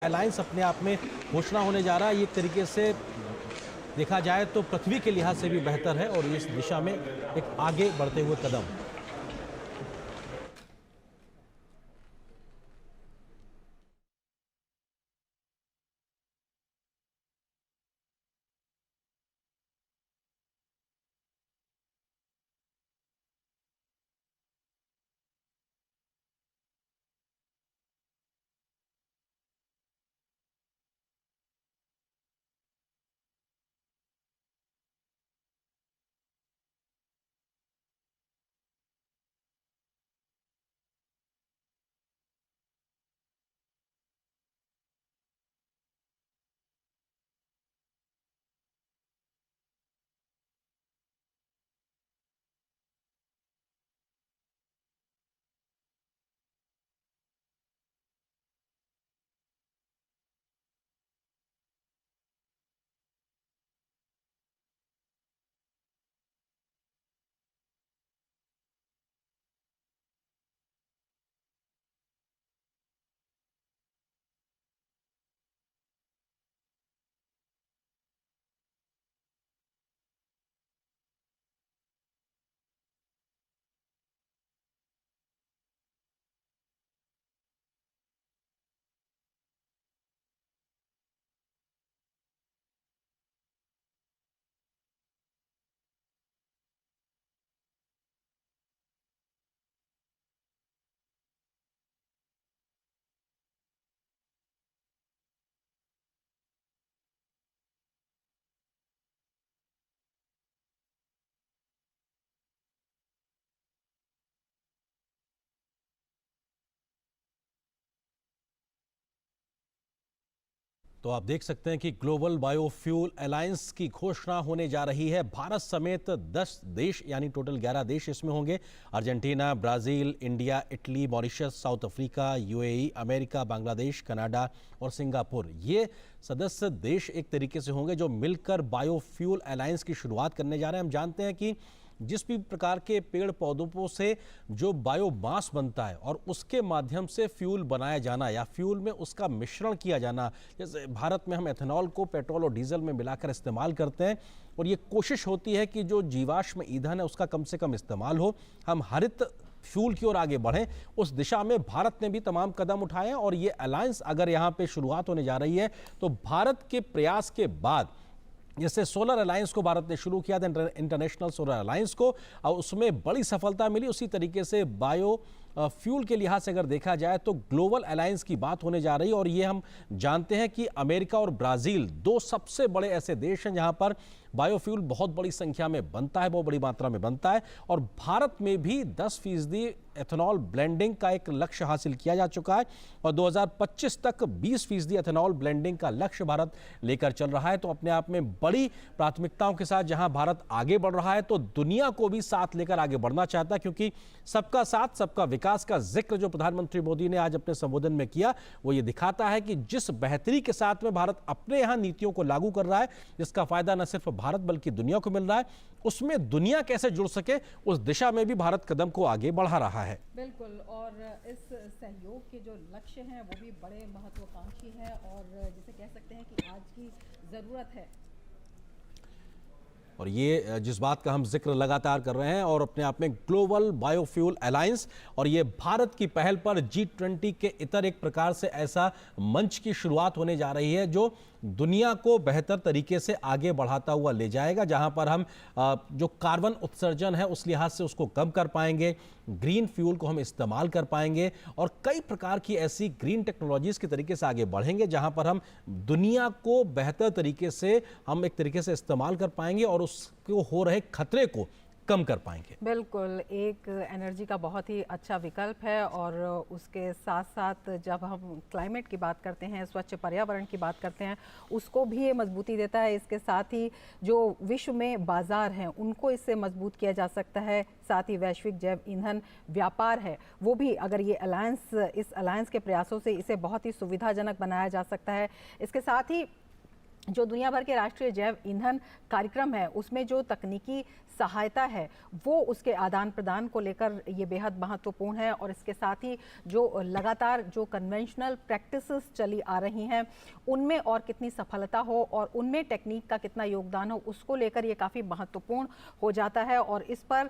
Alliance अपने आप में घोषणा होने जा रहा है। ये एक तरीके से देखा जाए तो पृथ्वी के लिहाज से भी बेहतर है और इस दिशा में एक आगे बढ़ते हुए कदम। तो आप देख सकते हैं कि ग्लोबल बायोफ्यूल अलायंस की घोषणा होने जा रही है। भारत समेत 10 देश यानी टोटल 11 देश इसमें होंगे। Argentina, Brazil, India, Italy, Mauritius, south Africa, UAE, America, Bangladesh, Canada और सिंगापुर, ये सदस्य देश एक तरीके से होंगे जो मिलकर बायोफ्यूल अलायंस की शुरुआत करने जा रहे हैं। हम जानते हैं कि जिस भी प्रकार के पेड़ पौधों से जो बायोमास बनता है और उसके माध्यम से फ्यूल बनाया जाना या फ्यूल में उसका मिश्रण किया जाना, जैसे भारत में हम एथेनॉल को पेट्रोल और डीजल में मिलाकर इस्तेमाल करते हैं और ये कोशिश होती है कि जो जीवाश्म ईंधन है उसका कम से कम इस्तेमाल हो, हम हरित फ्यूल की ओर आगे बढ़ें। उस दिशा में भारत ने भी तमाम कदम उठाए हैं और ये अलायंस अगर यहाँ पे शुरुआत होने जा रही है तो भारत के प्रयास के बाद, जैसे सोलर अलायंस को भारत ने शुरू किया था, इंटरनेशनल सोलर अलायंस को, और उसमें बड़ी सफलता मिली, उसी तरीके से बायो फ्यूल के लिहाज से अगर देखा जाए तो ग्लोबल अलायंस की बात होने जा रही है। और ये हम जानते हैं कि अमेरिका और ब्राजील दो सबसे बड़े ऐसे देश हैं जहां पर बायोफ्यूल बहुत बड़ी संख्या में बनता है, बहुत बड़ी मात्रा में बनता है। और भारत में भी 10% एथेनॉल ब्लेंडिंग का एक लक्ष्य हासिल किया जा चुका है और 2025 तक 20% एथेनॉल ब्लेंडिंग का लक्ष्य भारत लेकर चल रहा है। तो अपने आप में बड़ी प्राथमिकताओं के साथ जहां भारत आगे बढ़ रहा है तो दुनिया को भी साथ लेकर आगे बढ़ना चाहता है, क्योंकि सबका साथ सबका विकास का जिक्र जो प्रधानमंत्री मोदी ने आज अपने संबोधन में किया वो ये दिखाता है कि जिस बेहतरी के साथ में भारत अपने यहाँ नीतियों को लागू कर रहा है, जिसका फायदा न सिर्फ भारत बल्कि दुनिया को मिल रहा है, उसमें दुनिया कैसे जुड़ सके उस दिशा में भी भारत कदम को आगे बढ़ा रहा है। बिल्कुल, और इस सहयोग के जो लक्ष्य हैं वो भी बड़े महत्वाकांक्षी हैं और जिसे कह सकते हैं कि आज की ज़रूरत है। और ये जिस बात का हम जिक्र लगातार कर रहे हैं और अपने आप में ग्लोबल बायोफ्यूल अलायंस, और ये भारत की पहल पर G20 के इतर एक प्रकार से ऐसा मंच की शुरुआत होने जा रही है जो दुनिया को बेहतर तरीके से आगे बढ़ाता हुआ ले जाएगा, जहां पर हम जो कार्बन उत्सर्जन है उस लिहाज से उसको कम कर पाएंगे, ग्रीन फ्यूल को हम इस्तेमाल कर पाएंगे और कई प्रकार की ऐसी ग्रीन टेक्नोलॉजीज के तरीके से आगे बढ़ेंगे जहां पर हम दुनिया को बेहतर तरीके से हम एक तरीके से इस्तेमाल कर पाएंगे और उसको हो रहे खतरे को कम कर पाएंगे। बिल्कुल, एक एनर्जी का बहुत ही अच्छा विकल्प है और उसके साथ साथ जब हम क्लाइमेट की बात करते हैं, स्वच्छ पर्यावरण की बात करते हैं, उसको भी ये मजबूती देता है। इसके साथ ही जो विश्व में बाजार हैं उनको इससे मजबूत किया जा सकता है। साथ ही वैश्विक जैव ईंधन व्यापार है वो भी अगर ये इस अलायंस के प्रयासों से इसे बहुत ही सुविधाजनक बनाया जा सकता है। इसके साथ ही जो दुनिया भर के राष्ट्रीय जैव ईंधन कार्यक्रम है उसमें जो तकनीकी सहायता है वो उसके आदान प्रदान को लेकर ये बेहद महत्वपूर्ण है। और इसके साथ ही जो लगातार जो कन्वेंशनल प्रैक्टिसेस चली आ रही हैं उनमें और कितनी सफलता हो और उनमें टेक्निक का कितना योगदान हो उसको लेकर ये काफ़ी महत्वपूर्ण हो जाता है। और इस पर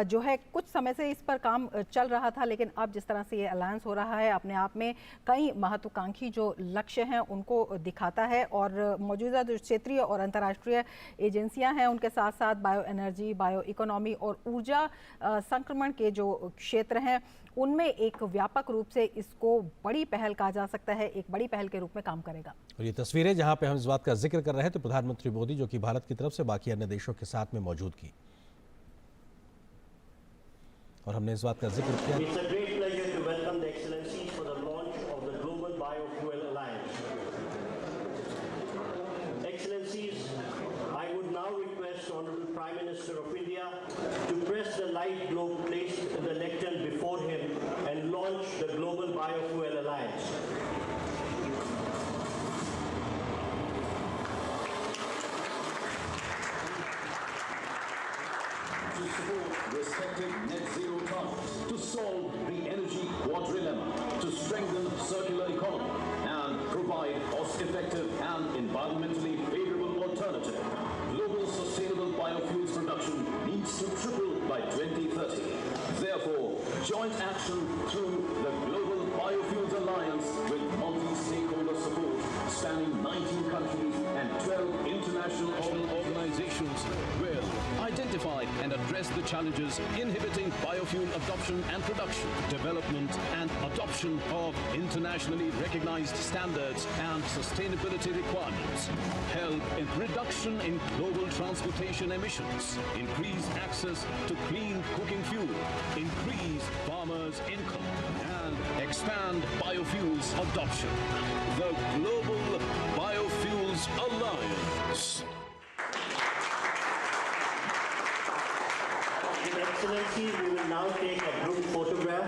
जो है कुछ समय से इस पर काम चल रहा था, लेकिन अब जिस तरह से ये अलायंस हो रहा है अपने आप में कई महत्वाकांक्षी जो लक्ष्य हैं उनको दिखाता है। और मौजूदा जो क्षेत्रीय और अंतर्राष्ट्रीय एजेंसियां हैं उनके साथ साथ बायो एनर्जी, बायो इकोनॉमी और ऊर्जा संक्रमण के जो क्षेत्र हैं उनमें एक व्यापक रूप से इसको बड़ी पहल कहा जा सकता है, एक बड़ी पहल के रूप में काम करेगा। और ये तस्वीरें जहां पे हम इस बात का जिक्र कर रहे हैं तो प्रधानमंत्री मोदी जो कि भारत की तरफ से बाकी अन्य देशों के साथ में मौजूद की, और हमने इस बात का जिक्र किया। Honorable Prime Minister of India to press the light globe placed in the lectern before him and launch the Global Biofuel Alliance. To support respective net zero targets, to solve the energy quadrilemma, to strengthen circular economy and provide cost-effective and environmentally favorable alternative. Global sustainable biofuels production needs to triple by 2030. Therefore, joint action through the Global Biofuels Alliance with multi-stakeholder support spanning 19 countries and 12 international organizations will identify and address the challenges inhibiting biofuel adoption and production, development and adoption of internationally recognized standards and sustainability requirements, help in reduction in global transportation emissions, increase access to clean cooking fuel, increase farmers' income, and expand biofuels adoption. The Global Biofuels Alliance. Your Excellency, we will now take a group photograph.